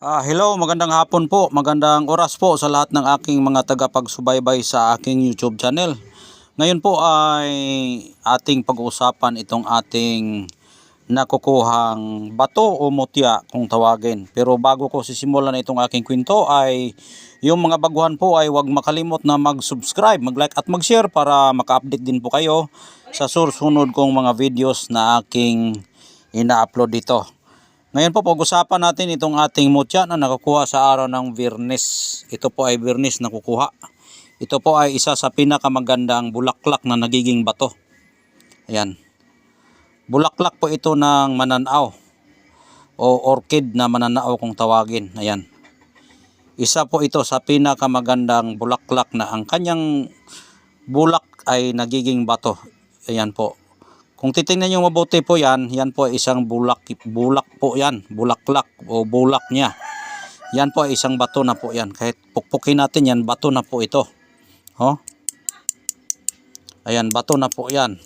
Hello, magandang hapon po, magandang oras po sa lahat ng aking mga tagapagsubaybay sa aking YouTube channel. Ngayon po ay ating pag-uusapan itong ating nakukuhang bato o mutya kung tawagin. Pero bago ko sisimulan itong aking kwento ay yung mga baguhan po ay huwag makalimot na mag-subscribe, mag-like at mag-share para maka-update din po kayo sa susunod kong mga videos na aking ina-upload dito. Ngayon po, pag-usapan natin itong ating mutya na nakukuha sa araw ng Biyernes. Ito po ay Biyernes na kukuha. Ito po ay isa sa pinakamagandang bulaklak na nagiging bato. Ayan. Bulaklak po ito ng mananaw o orchid na mananaw kung tawagin. Ayan. Isa po ito sa pinakamagandang bulaklak na ang kanyang bulak ay nagiging bato. Ayan po. Kung titingnan nyo mabuti po yan po ay isang bulak po yan, bulaklak o bulak niya. Yan po ay isang bato na po yan. Kahit pukpukin natin yan, bato na po ito. Oh. Ayan, bato na po yan.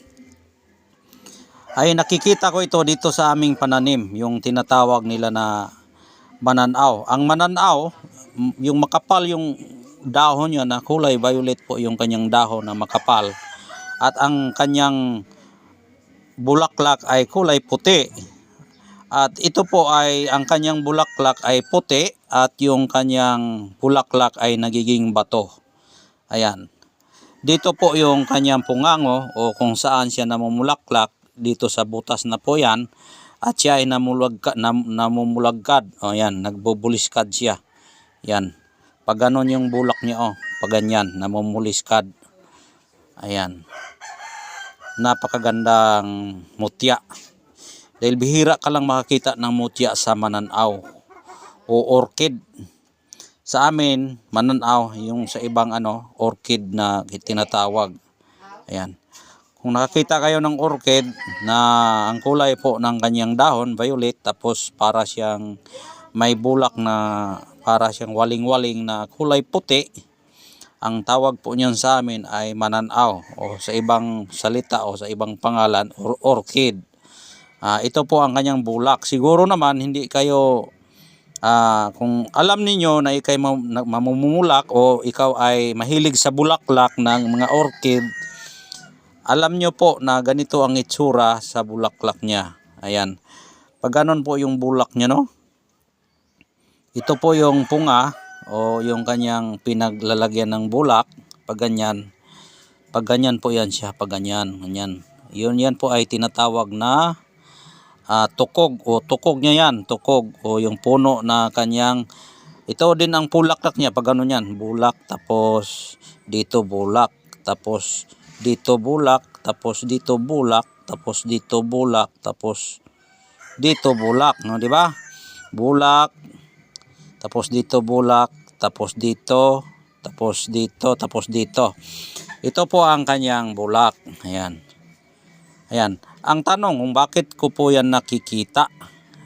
Ay nakikita ko ito dito sa aming pananim, yung tinatawag nila na mananaw. Ang mananaw, yung makapal yung dahon niya na kulay violet po yung kanyang dahon na makapal. At ang kanyang bulaklak ay kulay puti. At ito po ay ang kanyang bulaklak ay puti at yung kanyang bulaklak ay nagiging bato. Ayan. Dito po yung kanyang pungango o kung saan siya namumulaklak dito sa butas na po yan. At siya ay namumulagkad. O yan, nagbubuliskad siya. Yan. Pag ganon yung bulak niya pag ganyan, namumuliskad. Ayan. Napakagandang mutya. Dahil bihira ka lang makakita ng mutya sa mananaw o orchid. Sa amin, mananaw, yung sa ibang orchid na tinatawag. Ayan. Kung nakakita kayo ng orchid na ang kulay po ng kanyang dahon, violet, tapos para siyang may bulak na para siyang waling-waling na kulay puti, ang tawag po niyan sa amin ay mananaw o sa ibang salita o sa ibang pangalan orchid. Ito po ang kanyang bulak. Siguro naman hindi kayo kung alam niyo na ikay mamumulak o ikaw ay mahilig sa bulaklak ng mga orchid, alam niyo po na ganito ang itsura sa bulaklak niya. Ayan. Pag ganon po yung bulak niya, no? Ito po yung punga o yung kanyang pinaglalagyan ng bulak. Pag ganyan po yan siya, pag ganyan. Yan po ay tinatawag na tukog o tukog niya yan, tukog o yung puno na kanyang, ito din ang bulaklak niya pag gano'n yan, bulak, tapos dito bulak, tapos dito bulak, tapos dito bulak, tapos dito bulak, tapos dito bulak, no, di ba? Bulak, tapos dito bulak, tapos dito, tapos dito, tapos dito. Ito po ang kanyang bulak. Ayan. Ayan. Ang tanong kung bakit ko po yan nakikita.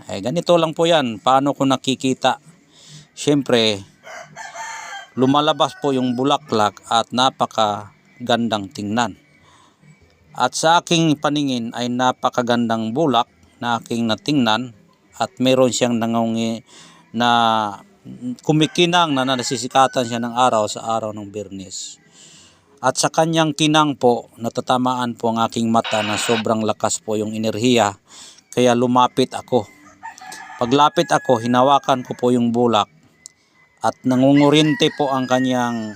Ay ganito lang po yan. Paano ko nakikita? Siyempre, lumalabas po yung bulaklak at napakagandang tingnan. At sa aking paningin ay napakagandang bulak na aking natingnan at meron siyang nangungi na kumikinang na nasisikatan siya ng araw sa araw ng Biyernes. At sa kanyang kinang po, natatamaan po ang aking mata na sobrang lakas po yung enerhiya. Kaya lumapit ako. Paglapit ako, hinawakan ko po yung bulak. At nangungurinte po ang kanyang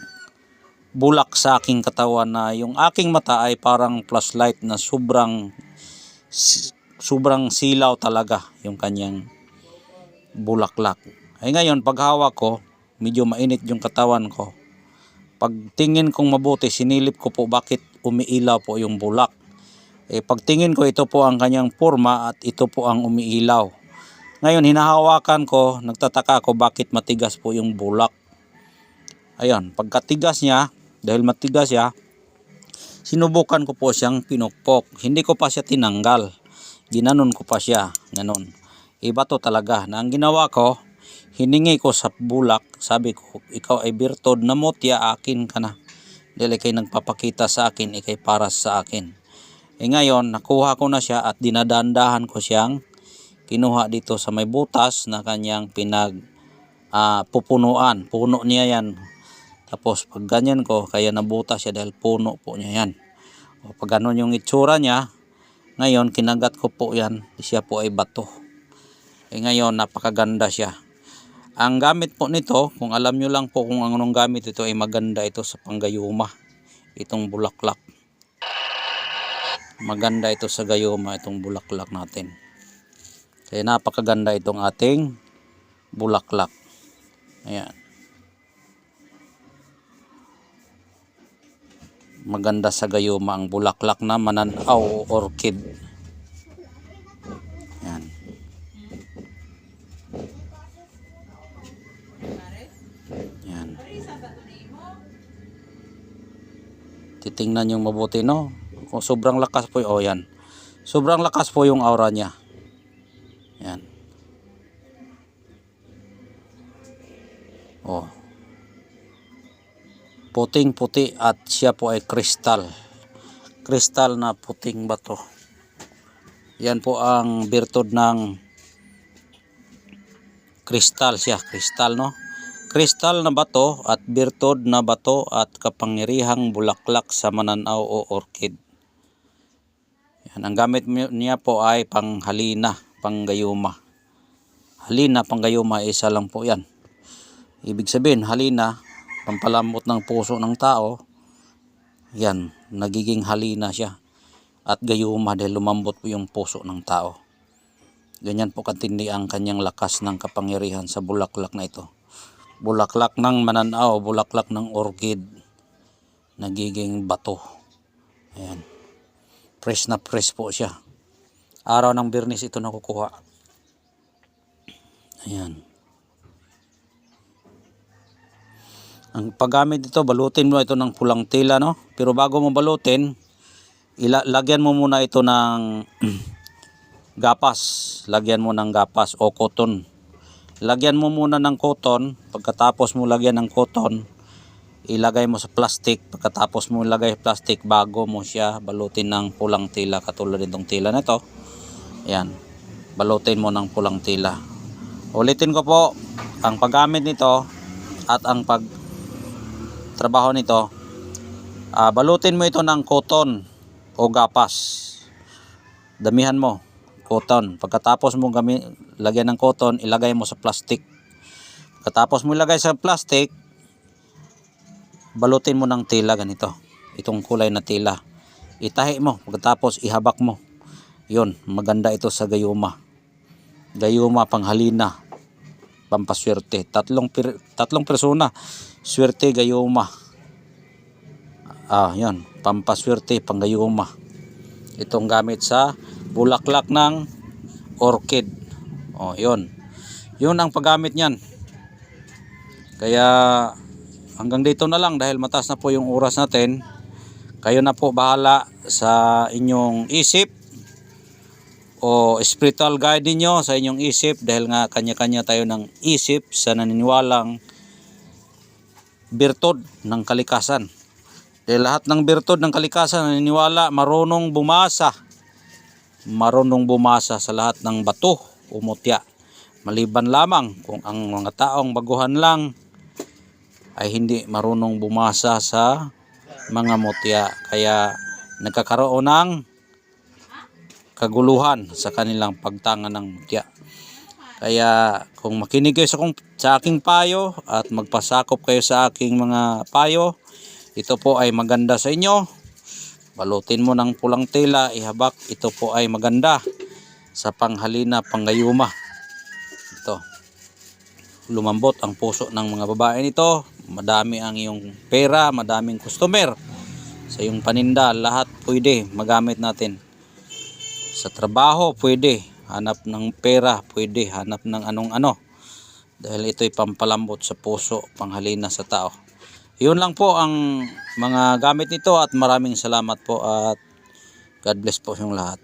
bulak sa aking katawan na yung aking mata ay parang flashlight na sobrang silaw talaga yung kanyang bulaklak. Ay ngayon, pag hawak ko, medyo mainit yung katawan ko. Pag tingin kong mabuti, sinilip ko po bakit umiilaw po yung bulak. Pag tingin ko, ito po ang kanyang forma at ito po ang umiilaw. Ngayon, hinahawakan ko, nagtataka ko bakit matigas po yung bulak. Ayan, pagkatigas niya, dahil matigas siya, sinubukan ko po siyang pinukpok. Hindi ko pa siya tinanggal. Ginanon ko pa siya, ganon. Iba to talaga. Na ang ginawa ko, hiningi ko sa bulak, sabi ko, ikaw ay birtod na mutya, akin ka na. Dahil ikay nagpapakita sa akin, ikay para sa akin. Ngayon, nakuha ko na siya at dinadandahan ko siyang kinuha dito sa may butas na kanyang pupunuan. Puno niya yan. Tapos pag ganyan ko, kaya nabuta siya dahil puno po niya yan. O, pag ganun yung itsura niya, ngayon kinagat ko po yan, siya po ay bato. Ngayon napakaganda siya. Ang gamit po nito, kung alam nyo lang po kung anong gamit ito, ay maganda ito sa panggayuma. Itong bulaklak. Maganda ito sa gayuma, itong bulaklak natin. Kaya napakaganda itong ating bulaklak. Ayan. Maganda sa gayuma ang bulaklak na mananaw o orchid. Yan. Yan. Titingnan yung mabuti, no? Kung sobrang lakas po, oh yan. Sobrang lakas po yung aura niya. Yan. Oh. Puting-puti at siya po ay kristal. Kristal na puting bato. Yan po ang birtud ng kristal siya. Kristal, no? Kristal na bato at birtud na bato at kapangyarihang bulaklak sa mananaw o orchid. Yan. Ang gamit niya po ay panghalina, panggayuma. Halina, panggayuma, isa lang po yan. Ibig sabihin, halina, pampalambot ng puso ng tao, yan, nagiging halina siya. At gayuma dahil lumambot po yung puso ng tao. Ganyan po katindi ang kanyang lakas ng kapangyarihan sa bulaklak na ito. Bulaklak ng mananaw, bulaklak ng orchid, nagiging bato. Ayan. Fresh na fresh po siya. Araw ng Biyernes ito nakukuha. Ayan. Ang paggamit dito, balutin mo ito ng pulang tela, no? Pero bago mo balutin, lagyan mo muna ito ng gapas. Lagyan mo ng gapas o cotton. Lagyan mo muna ng cotton. Pagkatapos mo lagyan ng cotton, ilagay mo sa plastic. Pagkatapos mo ilagay sa plastic, bago mo siya balutin ng pulang tela. Katulad nitong tela na ito. Ayan. Balutin mo ng pulang tela. Ulitin ko po, ang paggamit nito at ang trabaho nito, balutin mo ito ng cotton o gapas. Damihan mo cotton. Pagkatapos mo lagyan ng cotton, ilagay mo sa plastic. Pagkatapos mo ilagay sa plastic, balutin mo ng tela ganito. Itong kulay na tela. Itahi mo, pagkatapos ihabak mo. Yun, maganda ito sa gayuma. Gayuma, panghalina, pampaswerte. Tatlong persona. Swerte, gayuma. Yan, pampaswerte, panggayuma. Itong gamit sa bulaklak ng orchid. Yun. Yun ang paggamit niyan. Kaya hanggang dito na lang dahil mataas na po yung oras natin. Kayo na po bahala sa inyong isip o spiritual guide niyo sa inyong isip dahil nga kanya-kanya tayo ng isip sa naniniwalang birtud ng kalikasan. Dahil lahat ng birtud ng kalikasan naniniwala marunong bumasa. Marunong bumasa sa lahat ng bato o mutya. Maliban lamang kung ang mga taong baguhan lang ay hindi marunong bumasa sa mga mutya. Kaya nagkakaroon ng kaguluhan sa kanilang pagtanga ng mutya. Kaya kung makinig kayo sa aking payo at magpasakop kayo sa aking mga payo, ito po ay maganda sa inyo. Balutin mo ng pulang tela, ihabak. Ito po ay maganda sa panghalina, panggayuma. Ito. Lumambot ang puso ng mga babae nito. Madami ang iyong pera, madaming customer. Sa iyong paninda, lahat pwede magamit natin. Sa trabaho, pwede. Hanap ng pera, pwede. Hanap ng anong-ano. Dahil ito'y pampalambot sa puso, panghalina sa tao. Yun lang po ang mga gamit nito at maraming salamat po at God bless po yung lahat.